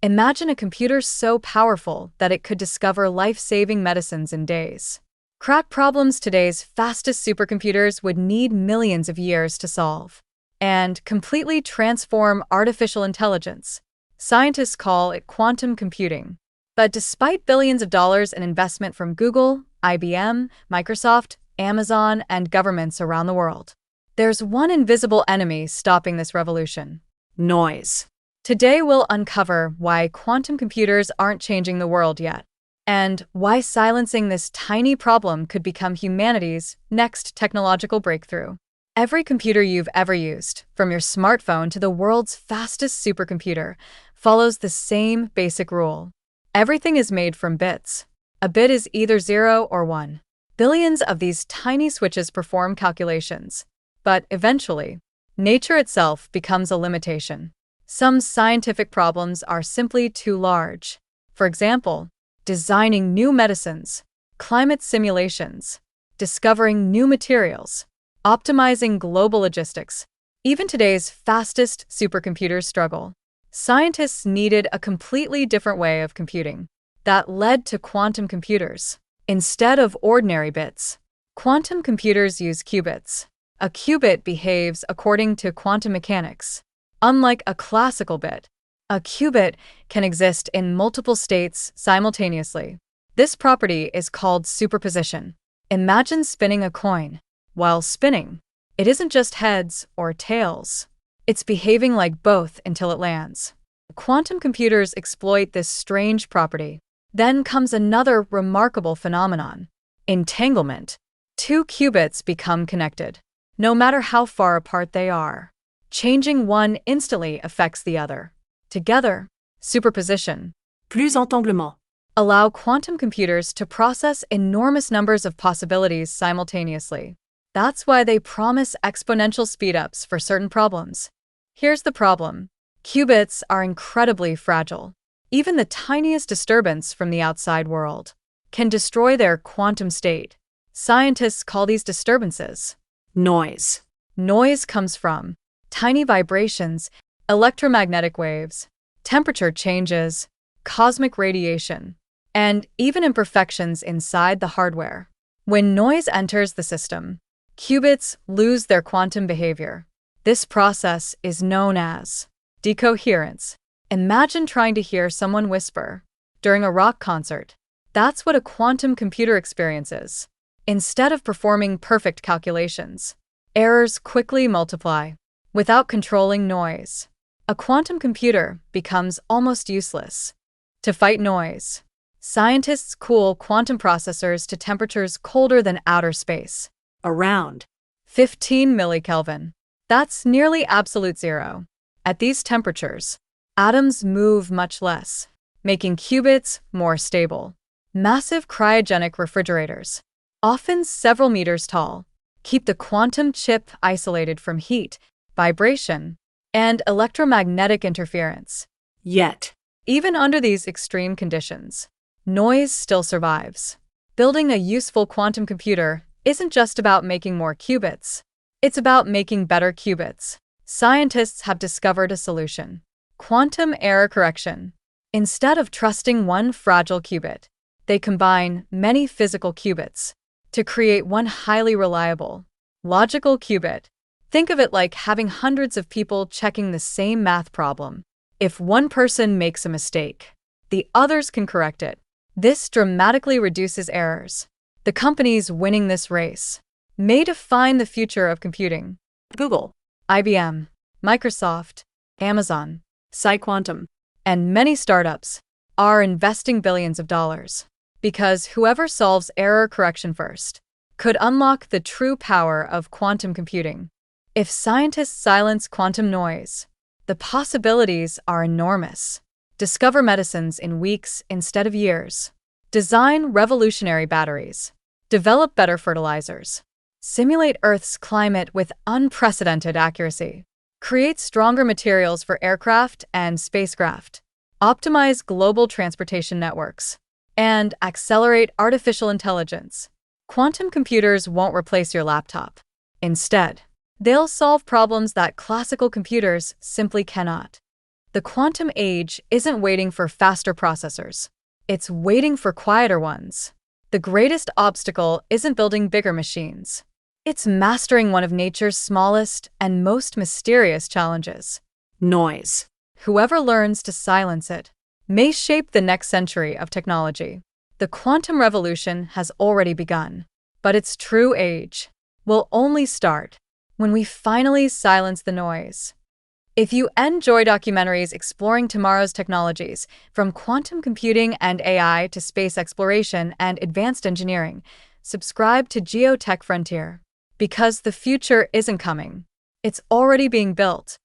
Imagine a computer so powerful that it could discover life-saving medicines in days. Crack problems today's fastest supercomputers would need millions of years to solve. And completely transform artificial intelligence. Scientists call it quantum computing. But despite billions of dollars in investment from Google, IBM, Microsoft, Amazon, and governments around the world, there's one invisible enemy stopping this revolution: noise. Today we'll uncover why quantum computers aren't changing the world yet, and why silencing this tiny problem could become humanity's next technological breakthrough. Every computer you've ever used, from your smartphone to the world's fastest supercomputer, follows the same basic rule. Everything is made from bits. A bit is either 0 or 1. Billions of these tiny switches perform calculations. But eventually, nature itself becomes a limitation. Some scientific problems are simply too large. For example, designing new medicines, climate simulations, discovering new materials, optimizing global logistics. Even today's fastest supercomputers struggle. Scientists needed a completely different way of computing. That led to quantum computers. Instead of ordinary bits, quantum computers use qubits. A qubit behaves according to quantum mechanics. Unlike a classical bit, a qubit can exist in multiple states simultaneously. This property is called superposition. Imagine spinning a coin. While spinning, it isn't just heads or tails. It's behaving like both until it lands. Quantum computers exploit this strange property. Then comes another remarkable phenomenon: entanglement. Two qubits become connected, no matter how far apart they are. Changing one instantly affects the other. Together, superposition, plus entanglement, allow quantum computers to process enormous numbers of possibilities simultaneously. That's why they promise exponential speedups for certain problems. Here's the problem: qubits are incredibly fragile. Even the tiniest disturbance from the outside world can destroy their quantum state. Scientists call these disturbances noise. Noise comes from tiny vibrations, electromagnetic waves, temperature changes, cosmic radiation, and even imperfections inside the hardware. When noise enters the system, qubits lose their quantum behavior. This process is known as decoherence. Imagine trying to hear someone whisper during a rock concert. That's what a quantum computer experiences. Instead of performing perfect calculations, errors quickly multiply. Without controlling noise, a quantum computer becomes almost useless. To fight noise, scientists cool quantum processors to temperatures colder than outer space, Around 15 millikelvin. That's nearly absolute zero. At these temperatures, atoms move much less, making qubits more stable. Massive cryogenic refrigerators, often several meters tall, keep the quantum chip isolated from heat, vibration, and electromagnetic interference. Yet, Even under these extreme conditions, noise still survives. Building a useful quantum computer isn't just about making more qubits. It's about making better qubits. Scientists have discovered a solution: quantum error correction. Instead of trusting one fragile qubit, they combine many physical qubits to create one highly reliable, logical qubit. Think of it like having hundreds of people checking the same math problem. If one person makes a mistake, the others can correct it. This dramatically reduces errors. The companies winning this race may define the future of computing. Google, IBM, Microsoft, Amazon, PsiQuantum, and many startups are investing billions of dollars because whoever solves error correction first could unlock the true power of quantum computing. If scientists silence quantum noise, the possibilities are enormous. Discover medicines in weeks instead of years. Design revolutionary batteries. Develop better fertilizers. Simulate Earth's climate with unprecedented accuracy. Create stronger materials for aircraft and spacecraft. Optimize global transportation networks. And accelerate artificial intelligence. Quantum computers won't replace your laptop. Instead, they'll solve problems that classical computers simply cannot. The quantum age isn't waiting for faster processors. It's waiting for quieter ones. The greatest obstacle isn't building bigger machines. It's mastering one of nature's smallest and most mysterious challenges. Noise. Whoever learns to silence it may shape the next century of technology. The quantum revolution has already begun, but its true age will only start when we finally silence the noise. If you enjoy documentaries exploring tomorrow's technologies, from quantum computing and AI to space exploration and advanced engineering, subscribe to Geotech Frontier. Because the future isn't coming, it's already being built.